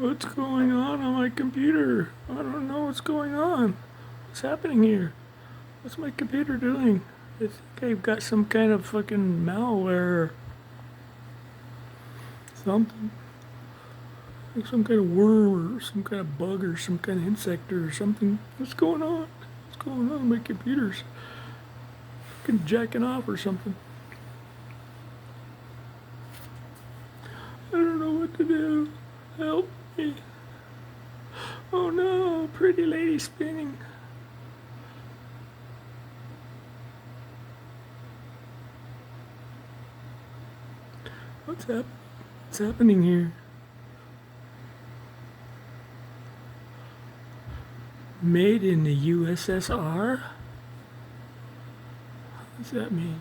What's going on my computer? I don't know what's going on. What's happening here? What's my computer doing? I think I've got some kind of fucking malware or something. Like some kind of worm or some kind of bug or some kind of insect or something. What's going on? What's going on? My computer's fucking jacking off or something. I don't know what to do. Help me. Oh no, pretty lady spinning. What's happening here? Made in the USSR? What does that mean?